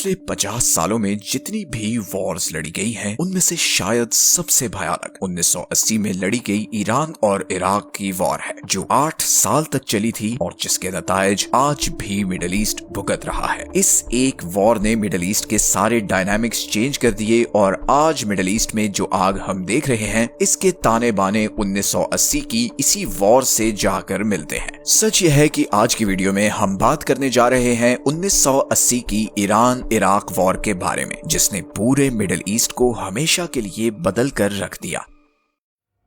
पिछले 50 सालों में जितनी भी वॉर्स लड़ी गई हैं, उनमें से शायद सबसे भयानक 1980 में लड़ी गई ईरान और इराक की वॉर है, जो 8 साल तक चली थी और जिसके नतायज आज भी मिडिल ईस्ट भुगत रहा है। इस एक वॉर ने मिडिल ईस्ट के सारे डायनामिक्स चेंज कर दिए और आज मिडिल ईस्ट में जो आग हम देख रहे हैं, इसके ताने बाने 1980 की इसी वॉर से जाकर मिलते हैं। सच यह है कि आज की वीडियो में हम बात करने जा रहे हैं 1980 की ईरान इराक वॉर के बारे में, जिसने पूरे मिडिल ईस्ट को हमेशा के लिए बदल कर रख दिया।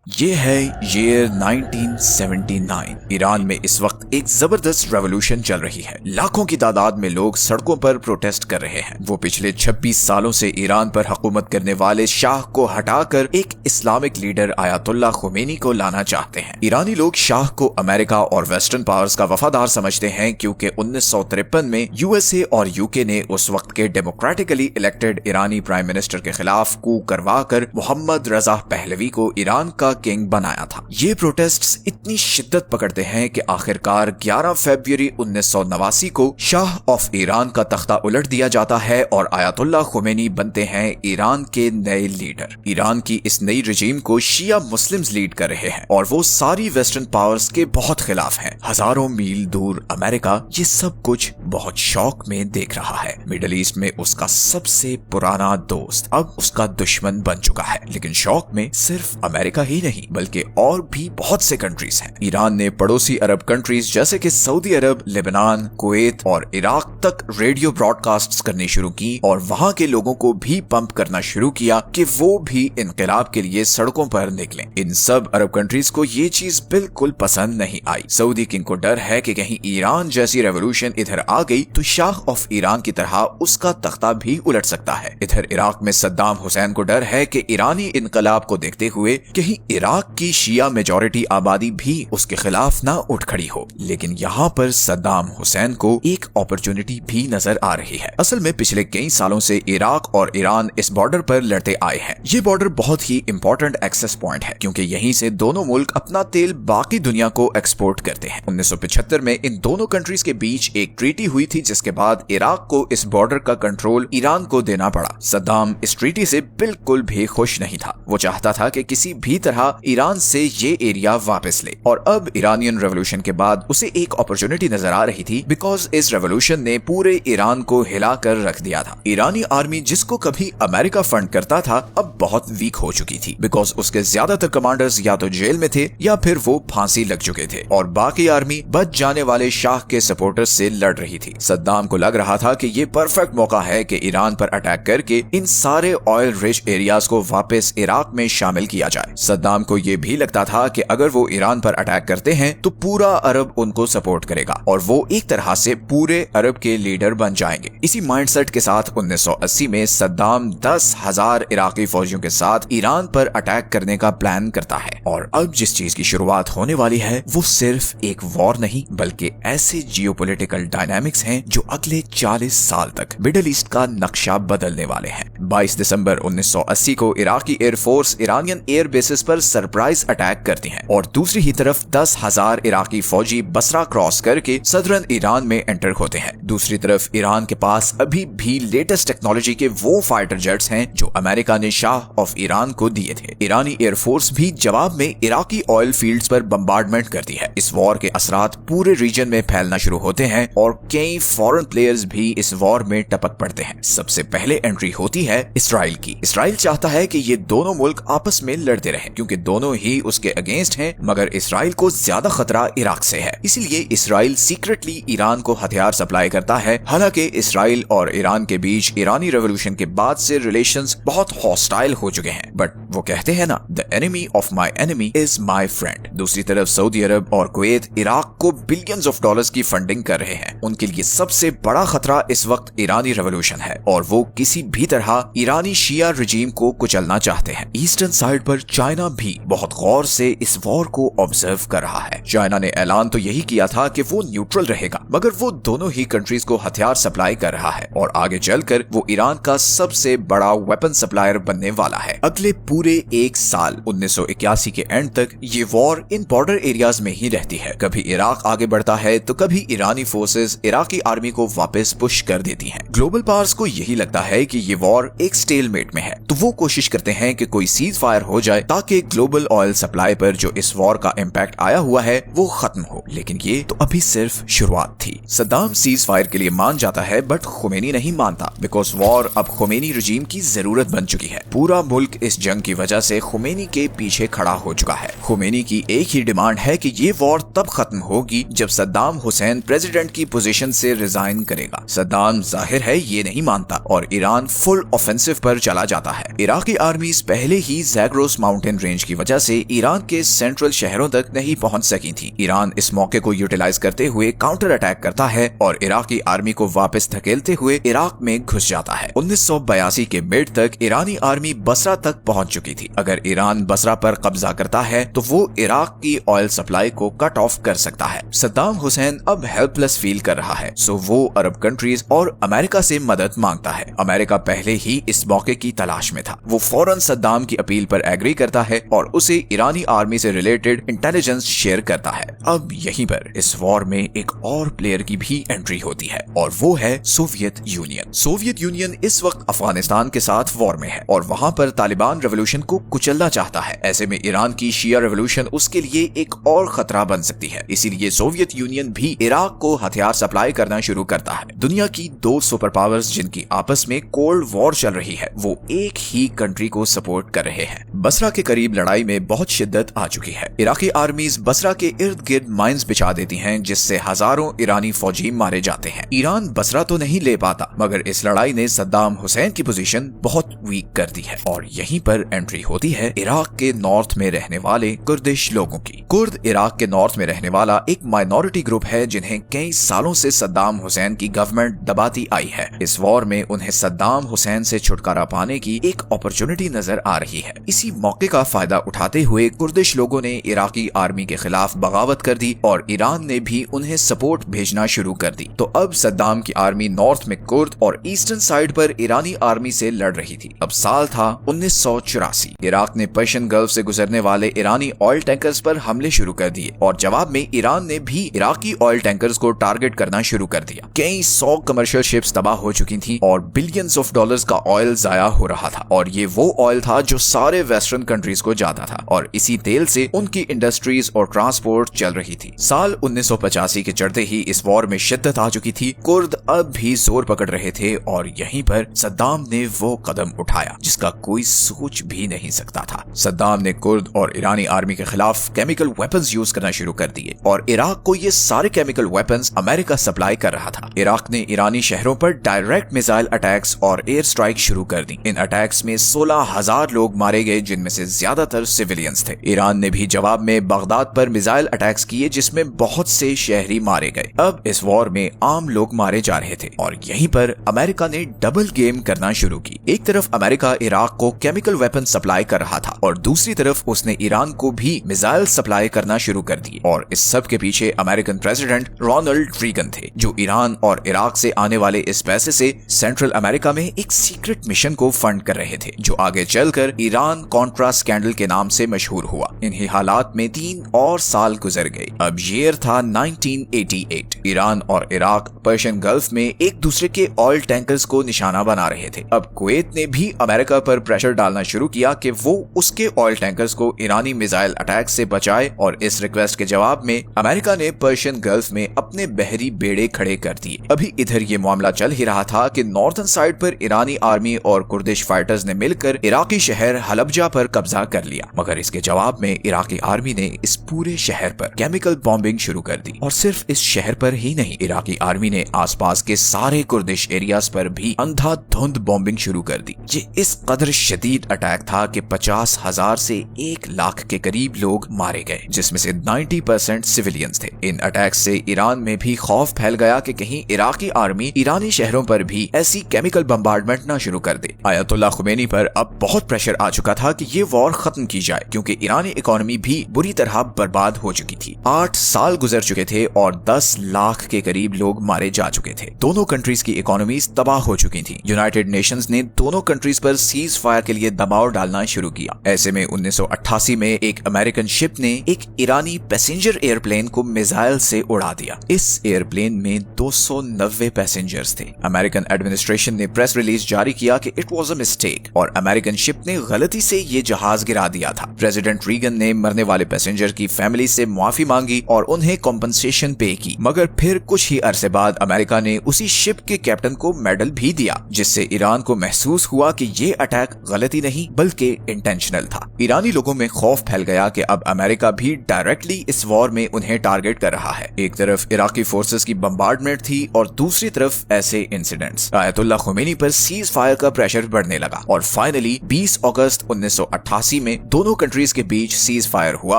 ये है ईयर 1979। ईरान में इस वक्त एक जबरदस्त रेवोल्यूशन चल रही है। लाखों की तादाद में लोग सड़कों पर प्रोटेस्ट कर रहे हैं। वो पिछले 26 सालों से ईरान पर हुकूमत करने वाले शाह को हटाकर एक इस्लामिक लीडर आयतुल्लाह खुमैनी को लाना चाहते हैं। ईरानी लोग शाह को अमेरिका और वेस्टर्न पावर्स का वफादार समझते हैं, क्योंकि 1953 में यूएसए और यूके ने उस वक्त के डेमोक्रेटिकली इलेक्टेड ईरानी प्राइम मिनिस्टर के खिलाफ कू करवाकर मोहम्मद रजा पहलवी को ईरान का किंग बनाया था। ये प्रोटेस्ट्स इतनी शिद्दत पकड़ते हैं कि आखिरकार 11 फरवरी 1989 को शाह ऑफ ईरान का तख्ता उलट दिया जाता है और आयतुल्लाह खुमैनी बनते हैं ईरान के नए लीडर। ईरान की इस नई रजीम को शिया मुस्लिम्स लीड कर रहे हैं और वो सारी वेस्टर्न पावर्स के बहुत खिलाफ हैं। हजारों मील दूर अमेरिका ये सब कुछ बहुत शौक में देख रहा है। मिडिल ईस्ट में उसका सबसे पुराना दोस्त अब उसका दुश्मन बन चुका है। लेकिन शौक में सिर्फ अमेरिका ही नहीं, बल्कि और भी बहुत से कंट्रीज हैं। ईरान ने पड़ोसी अरब कंट्रीज जैसे कि सऊदी अरब, लेबनान, कुवैत और इराक तक रेडियो ब्रॉडकास्ट्स करनी शुरू की और वहां के लोगों को भी पंप करना शुरू किया कि वो भी इनकलाब के लिए सड़कों पर निकलें। इन सब अरब कंट्रीज को ये चीज बिल्कुल पसंद नहीं आई। सऊदी किंग को डर है कि कहीं ईरान जैसी रेवोल्यूशन इधर आ गई तो शाह ऑफ ईरान की तरह उसका तख्ता भी उलट सकता है। इधर इराक में सद्दाम हुसैन को डर है कि ईरानी इनकलाब को देखते हुए कहीं इराक की शिया मेजॉरिटी आबादी भी उसके खिलाफ ना उठ खड़ी हो। लेकिन यहाँ पर सद्दाम हुसैन को एक अपॉर्चुनिटी भी नजर आ रही है। असल में पिछले कई सालों से इराक और ईरान इस बॉर्डर पर लड़ते आए हैं। ये बॉर्डर बहुत ही इंपॉर्टेंट एक्सेस पॉइंट है, क्योंकि यहीं से दोनों मुल्क अपना तेल बाकी दुनिया को एक्सपोर्ट करते हैं। 1975 में इन दोनों कंट्रीज के बीच एक ट्रीटी हुई थी, जिसके बाद इराक को इस बॉर्डर का कंट्रोल ईरान को देना पड़ा। सद्दाम इस ट्रीटी से बिल्कुल भी खुश नहीं था। वो चाहता था कि किसी भी तरह ईरान से ये एरिया वापस ले। और अब ईरानियन रेवोल्यूशन के बाद उसे एक अपॉर्चुनिटी नजर आ रही थी, बिकॉज इस रेवोल्यूशन ने पूरे ईरान को हिलाकर रख दिया था। ईरानी आर्मी, जिसको कभी अमेरिका फंड करता था, अब बहुत वीक हो चुकी थी, बिकॉज उसके ज्यादातर कमांडर्स या तो जेल में थे या फिर वो फांसी लग चुके थे और बाकी आर्मी बच जाने वाले शाह के सपोर्टर्स से लड़ रही थी। सद्दाम को लग रहा था कि ये परफेक्ट मौका है कि ईरान पर अटैक करके इन सारे ऑयल रिच एरियाज को वापस इराक में शामिल किया जाए। सद्दाम को ये भी लगता था कि अगर वो ईरान पर अटैक करते हैं तो पूरा अरब उनको सपोर्ट करेगा और वो एक तरह से पूरे अरब के लीडर बन जाएंगे। इसी माइंडसेट के साथ 1980 में सद्दाम 10,000 इराकी फौजियों के साथ ईरान पर अटैक करने का प्लान करता है। और अब जिस चीज की शुरुआत होने वाली है वो सिर्फ एक वॉर नहीं, बल्कि ऐसे जियोपॉलिटिकल डायनामिक्स हैं जो अगले 40 साल तक मिडिल ईस्ट का नक्शा बदलने वाले हैं। 22 दिसंबर 1980 को Iraqi air force Iranian air bases पर सरप्राइज अटैक करती हैं और दूसरी ही तरफ 10,000 इराकी फौजी बसरा क्रॉस करके सदरन ईरान में एंटर होते हैं। दूसरी तरफ ईरान के पास अभी भी लेटेस्ट टेक्नोलॉजी के वो फाइटर जेट्स हैं जो अमेरिका ने शाह ऑफ ईरान को दिए थे। ईरानी एयरफोर्स भी जवाब में इराकी ऑयल फील्ड्स पर बम्बार्डमेंट करती है। इस वॉर के असरात पूरे रीजन में फैलना शुरू होते हैं और कई फॉरेन प्लेयर्स भी इस वॉर में टपक पड़ते हैं। सबसे पहले एंट्री होती है इसराइल की। इसराइल चाहता है कि ये दोनों मुल्क आपस में लड़ते रहें, क्योंकि दोनों ही उसके अगेंस्ट हैं, मगर इसराइल को ज्यादा खतरा इराक से है। इसीलिए इसराइल सीक्रेटली ईरान को हथियार सप्लाई करता है। हालांकि इसराइल और ईरान के बीच ईरानी रेवोल्यूशन के बाद से रिलेशंस बहुत हॉस्टाइल हो चुके हैं, बट वो कहते हैं ना, the enemy of my enemy is my friend. दूसरी तरफ सऊदी अरब और कुवैत इराक को बिलियंस ऑफ डॉलर्स की फंडिंग कर रहे हैं। उनके लिए सबसे बड़ा खतरा इस वक्त ईरानी रेवोल्यूशन है और वो किसी भी तरह ईरानी शिया रजीम को कुचलना चाहते हैं। ईस्टर्न साइड पर चाइना भी बहुत गौर से इस वॉर को ऑब्जर्व कर रहा है। चाइना ने ऐलान तो यही किया था कि वो न्यूट्रल रहेगा, मगर वो दोनों ही कंट्रीज को हथियार सप्लाई कर रहा है और आगे चलकर वो ईरान का सबसे बड़ा वेपन सप्लायर बनने वाला है। अगले पूरे एक साल 1981 के एंड तक ये वॉर इन बॉर्डर एरियाज में ही रहती है। कभी इराक आगे बढ़ता है तो कभी ईरानी फोर्सेस इराकी आर्मी को वापस पुश कर देती हैं। ग्लोबल पावर्स को यही लगता है कि ये वॉर एक स्टेलमेट में है, तो वो कोशिश करते हैं कि कोई सीज फायर हो जाए ताकि ग्लोबल ऑयल सप्लाई पर जो इस वॉर का इम्पैक्ट आया हुआ है वो खत्म हो। लेकिन ये तो अभी सिर्फ शुरुआत थी। सद्दाम सीज फायर के लिए मान जाता है बट खुमैनी नहीं मानता, बिकॉज वॉर अब खुमैनी रजीम की जरूरत बन चुकी है। पूरा मुल्क इस जंग की वजह से खुमैनी के पीछे खड़ा हो चुका है। खुमैनी की एक ही डिमांड है कि ये वॉर तब खत्म होगी जब सद्दाम हुसैन प्रेसिडेंट की पोजीशन से रिजाइन करेगा। सद्दाम जाहिर है ये नहीं मानता और ईरान फुल ऑफेंसिव पर चला जाता है। इराकी आर्मीज पहले ही जैग्रोस माउंटेन रेंज की वजह से ईरान के सेंट्रल शहरों तक नहीं पहुंच सकी थी। ईरान इस मौके को यूटिलाइज करते हुए काउंटर अटैक करता है और इराकी आर्मी को वापस धकेलते हुए इराक में घुस जाता है। 1982 के मिड तक ईरानी आर्मी बसरा तक पहुंच चुकी थी। अगर ईरान बसरा पर कब्जा करता है तो वो इराक की ऑयल सप्लाई को कट ऑफ कर सकता है। सद्दाम हुसैन अब हेल्पलेस फील कर रहा है, सो वो अरब कंट्रीज और अमेरिका से मदद मांगता है। अमेरिका पहले ही इस मौके की तलाश में था। वो फौरन सद्दाम की अपील पर एग्री करता है और उसे ईरानी आर्मी से रिलेटेड इंटेलिजेंस शेयर करता है। अब यहीं पर इस वॉर में एक और प्लेयर की भी एंट्री होती है और वो है सोवियत यूनियन। सोवियत यूनियन इस वक्त अफगानिस्तान के साथ वॉर में है और वहां पर तालिबान रेवोल्यूशन को कुचलना चाहता है। ऐसे में ईरान की शिया रेवोल्यूशन उसके लिए एक और खतरा बन सकती है। इसीलिए सोवियत यूनियन भी इराक को हथियार सप्लाई करना शुरू करता है। दुनिया की दो सुपर पावर्स जिनकी आपस में कोल्ड वॉर चल रही है वो एक ही कंट्री को सपोर्ट कर रहे हैं। बसरा के करीब लड़ाई में बहुत शिद्दत आ चुकी है। इराकी आर्मीज बसरा के इर्द गिर्द माइंस बिछा देती हैं जिससे हजारों ईरानी फौजी मारे जाते हैं। ईरान बसरा तो नहीं ले पाता मगर इस लड़ाई ने सद्दाम हुसैन की पोजीशन बहुत वीक कर दी है और यहीं पर एंट्री होती है इराक के नॉर्थ में रहने वाले कुर्दिश लोगों की। कुर्द इराक के नॉर्थ में रहने वाला एक माइनॉरिटी ग्रुप है जिन्हें कई सालों से सद्दाम हुसैन की गवर्नमेंट दबाती आई है। इस वॉर में उन्हें सद्दाम हुसैन से छुटकारा पाने की एक अपॉर्चुनिटी नजर आ रही है। इसी मौके का फायदा उठाते हुए कुर्दिश लोगों ने इराकी आर्मी के खिलाफ बगावत कर दी और ईरान ने भी उन्हें सपोर्ट भेजना शुरू कर दी। तो अब सद्दाम की आर्मी नॉर्थ में कुर्द और ईस्टर्न साइड पर ईरानी आर्मी से लड़ रही थी। अब साल था 1984। इराक ने पर्शियन गल्फ से गुजरने वाले ईरानी ऑयल टैंकर्स पर हमले शुरू कर दिए और जवाब में ईरान ने भी इराकी ऑयल टैंकर्स को टारगेट करना शुरू कर दिया। कई 100 कमर्शियल शिप्स तबाह हो चुकी थी और बिलियंस ऑफ डॉलर्स का ऑयल जाया हो रहा था और ये वो ऑयल था जो सारे वेस्टर्न कंट्रीज को जाता था और इसी तेल से उनकी इंडस्ट्रीज और ट्रांसपोर्ट चल रही थी। साल 1985 के चढ़ते ही इस वॉर में शिद्दत आ चुकी थी। कुर्द अब भी जोर पकड़ रहे थे और यहीं पर सद्दाम ने वो कदम उठाया जिसका कोई सोच भी नहीं सकता था। सद्दाम ने कुर्द और ईरानी आर्मी के खिलाफ केमिकल वेपन्स यूज करना शुरू कर दिए और इराक को ये सारे केमिकल वेपन्स अमेरिका सप्लाई कर रहा था। इराक ने ईरानी शहरों पर डायरेक्ट मिसाइल अटैक्स और एयर स्ट्राइक शुरू कर दी। इन अटैक्स में 16,000 लोग मारे गए जिनमें से ज्यादातर सिविलियंस थे। ईरान ने भी जवाब में बगदाद पर मिसाइल अटैक्स किए जिसमें बहुत से शहरी मारे गए। अब इस वॉर में आम लोग मारे जा रहे थे और यहीं पर अमेरिका ने डबल गेम करना शुरू की। एक तरफ अमेरिका इराक को केमिकल वेपन सप्लाई कर रहा था और दूसरी तरफ उसने ईरान को भी मिसाइल सप्लाई करना शुरू कर दी और इस सब के पीछे अमेरिकन प्रेसिडेंट रोनाल्ड रीगन थे जो ईरान और इराक से आने वाले इस पैसे से सेंट्रल अमेरिका में एक सीक्रेट मिशन को फंड कर रहे थे जो आगे चलकर ईरान कॉन्ट्रा स्कैंडल के नाम से मशहूर हुआ। इन्हीं हालात में 3 और साल गुजर गए। अब ईयर था 1988। ईरान और इराक पर्शियन गल्फ में एक दूसरे के ऑयल टैंकर्स को निशाना बना रहे थे। अब कुवैत ने भी अमेरिका पर प्रेशर डालना शुरू किया कि वो उसके ऑयल टैंकर्स को ईरानी मिसाइल अटैक से बचाए और इस रिक्वेस्ट के जवाब में अमेरिका ने पर्शियन गल्फ में अपने बहरी बेड़े खड़े कर दिए। अभी इधर ये मामला चल ही रहा था कि नॉर्थन साइड पर ईरानी आर्मी और कुर्दिश फाइटर्स ने मिलकर इराकी शहर हलबजा पर कब्जा कर लिया, मगर इसके जवाब में इराकी आर्मी ने इस पूरे शहर पर केमिकल बॉम्बिंग शुरू कर दी। और सिर्फ इस शहर पर ही नहीं, इराकी आर्मी ने आसपास के सारे कुर्दिश एरियाज पर भी अंधाधुंध बॉम्बिंग शुरू कर दी। ये इस कदर शदीद अटैक था कि 50,000 से 1 लाख के करीब लोग मारे गए, जिसमें से 90% सिविलियंस थे। इन अटैक से ईरान में भी खौफ फैल गया कि कहीं इराकी आर्मी ईरानी शहरों पर भी ऐसी केमिकल बम्बार्डमेंट न शुरू कर दे। आयतुल्लाह खुमैनी पर अब बहुत प्रेशर आ चुका था कि ये वॉर खत्म की जाए क्योंकि ईरानी इकोनॉमी भी बुरी तरह बर्बाद हो चुकी थी। 8 साल गुजर चुके थे और 10 लाख के करीब लोग मारे जा चुके थे। दोनों कंट्रीज की इकोनॉमीज तबाह हो चुकी थी। यूनाइटेड नेशंस ने दोनों कंट्रीज पर सीज फायर के लिए दबाव दबाव डालना शुरू किया। ऐसे में 1988 में एक अमेरिकन शिप ने एक ईरानी पैसेंजर एयरप्लेन को मिसाइल से उड़ा दिया। इस एयरप्लेन में 290 पैसेंजर्स थे। अमेरिकन एडमिनिस्ट्रेशन ने प्रेस रिलीज जारी किया कि इट वाज अ मिस्टेक और अमेरिकन शिप ने गलती से ये जहाज गिरा दिया था। प्रेसिडेंट रीगन ने मरने वाले पैसेंजर की फैमिली से माफी मांगी और उन्हें कॉम्पनसेशन पे की, मगर फिर कुछ ही अरसे बाद अमेरिका ने उसी शिप के कैप्टन को मेडल भी दिया, जिससे ईरान को महसूस हुआ कि ये अटैक गलती नहीं बल्कि इंटेंशनल था। ईरानी लोगों में खौफ फैल गया कि अब अमेरिका भी डायरेक्टली इस वॉर में उन्हें टारगेट कर रहा है। एक तरफ इराकी फोर्सेस की बम्बार्डमेंट थी और दूसरी तरफ ऐसे इंसिडेंट्स। आयतुल्लाह खुमैनी पर सीज फायर का प्रेशर बढ़ने लगा और फाइनली 20 अगस्त 1988 में दोनों कंट्रीज के बीच सीज फायर हुआ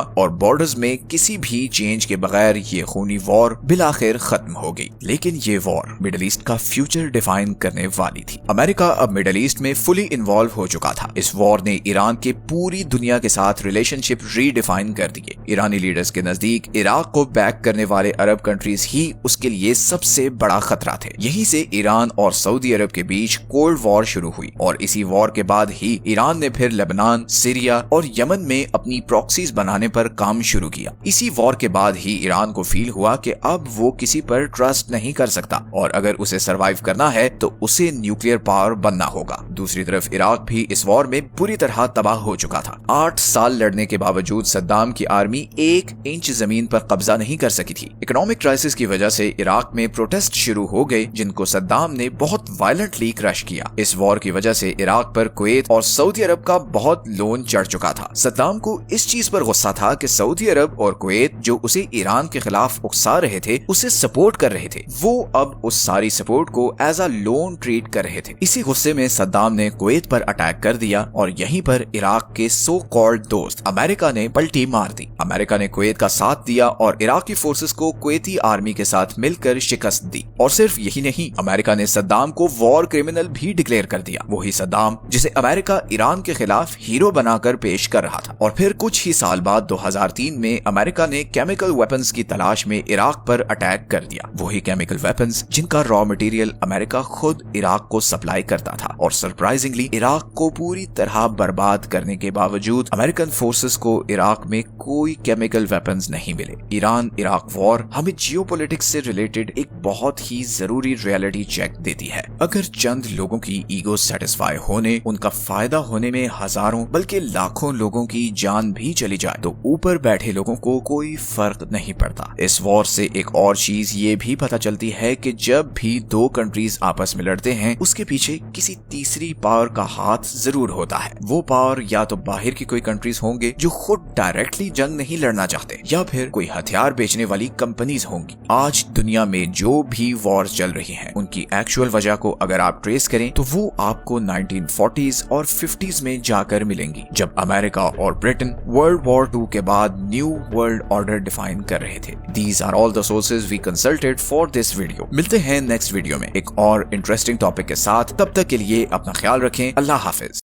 और बॉर्डर्स में किसी भी चेंज के बगैर ये खूनी वॉर बिलाखिर खत्म हो गई। लेकिन ये वॉर मिडिल ईस्ट का फ्यूचर डिफाइन करने वाली थी। अमेरिका अब मिडिल ईस्ट में फुली इन्वॉल्व हो चुका था। इस वॉर ने ईरान के पूरी दुनिया के साथ रिलेशनशिप रीडिफाइन कर दिए। ईरानी लीडर्स के नजदीक इराक को बैक करने वाले अरब कंट्रीज ही उसके लिए सबसे बड़ा खतरा थे। यहीं से ईरान और सऊदी अरब के बीच कोल्ड वॉर शुरू हुई और इसी वॉर के बाद ही ईरान ने फिर लेबनान, सीरिया और यमन में अपनी प्रॉक्सीज बनाने पर काम शुरू किया। इसी वॉर के बाद ही ईरान को फील हुआ कि अब वो किसी पर ट्रस्ट नहीं कर सकता और अगर उसे सरवाइव करना है तो उसे न्यूक्लियर पावर बनना होगा। दूसरी तरफ इराक भी इस वॉर में बुरी तरह तबाह हो चुका था। 8 साल लड़ने के बावजूद सद्दाम की आर्मी 1 इंच जमीन पर कब्जा नहीं कर सकी थी। इकोनॉमिक क्राइसिस की वजह से इराक में प्रोटेस्ट शुरू हो गए, जिनको सद्दाम ने बहुत वायलेंटली क्रश किया। इस वॉर की वजह से इराक पर कुवैत और सऊदी अरब का बहुत लोन चढ़ चुका था। सद्दाम को इस चीज पर गुस्सा था कि सऊदी अरब और कुवैत जो उसे ईरान के खिलाफ उकसा रहे थे, उसे सपोर्ट कर रहे थे, वो अब उस सारी सपोर्ट को एज अ लोन ट्रीट कर रहे थे। इसी गुस्से में सद्दाम ने कुवैत पर अटैक कर दिया और यहीं पर इराक के सो कॉल्ड दोस्त अमेरिका ने पलटी मार दी। अमेरिका ने कुवैत का साथ दिया और इराकी फोर्सेस को कुवैती आर्मी के साथ मिलकर शिकस्त दी। और सिर्फ यही नहीं, अमेरिका ने सद्दाम को वॉर क्रिमिनल भी डिक्लेयर कर दिया। वही सद्दाम जिसे अमेरिका ईरान के खिलाफ हीरो बनाकर पेश कर रहा था। और फिर कुछ ही साल बाद 2003 में अमेरिका ने केमिकल वेपन्स की तलाश में इराक पर अटैक कर दिया। वही केमिकल वेपन्स जिनका रॉ मटेरियल अमेरिका खुद इराक को सप्लाई करता था। और सरप्राइजिंगली इराक को पूरी तरह बर्बाद करने के बावजूद अमेरिकन फोर्सेस को इराक में कोई केमिकल वेपन्स नहीं मिले। ईरान इराक वॉर हमें जियोपॉलिटिक्स से रिलेटेड एक बहुत ही जरूरी रियलिटी चेक देती है। अगर चंद लोगों की ईगो सेटिस्फाई होने, उनका फायदा होने में हजारों बल्कि लाखों लोगों की जान भी चली जाए तो ऊपर बैठे लोगों को कोई फर्क नहीं पड़ता। इस वॉर से एक और चीज ये भी पता चलती है कि जब भी 2 कंट्रीज आपस में लड़ते हैं, उसके पीछे किसी तीसरी पावर का हाथ जरूर होता है। वो पावर या तो बाहर की कोई कंट्रीज होंगे जो खुद डायरेक्टली जंग नहीं लड़ना चाहते, या फिर कोई हथियार बेचने वाली कंपनीज होंगी। आज दुनिया में जो भी वॉर चल रही हैं, उनकी एक्चुअल वजह को अगर आप ट्रेस करें तो वो आपको 1940s और 50s में जाकर मिलेंगी, जब अमेरिका और ब्रिटेन वर्ल्ड वॉर 2 के बाद न्यू वर्ल्ड ऑर्डर डिफाइन कर रहे थे। These are all the sources we consulted for this video। मिलते हैं नेक्स्ट वीडियो में एक और इंटरेस्टिंग टॉपिक के साथ। तब तक के लिए अपना ख्याल रखें। अल्लाह हाफिज।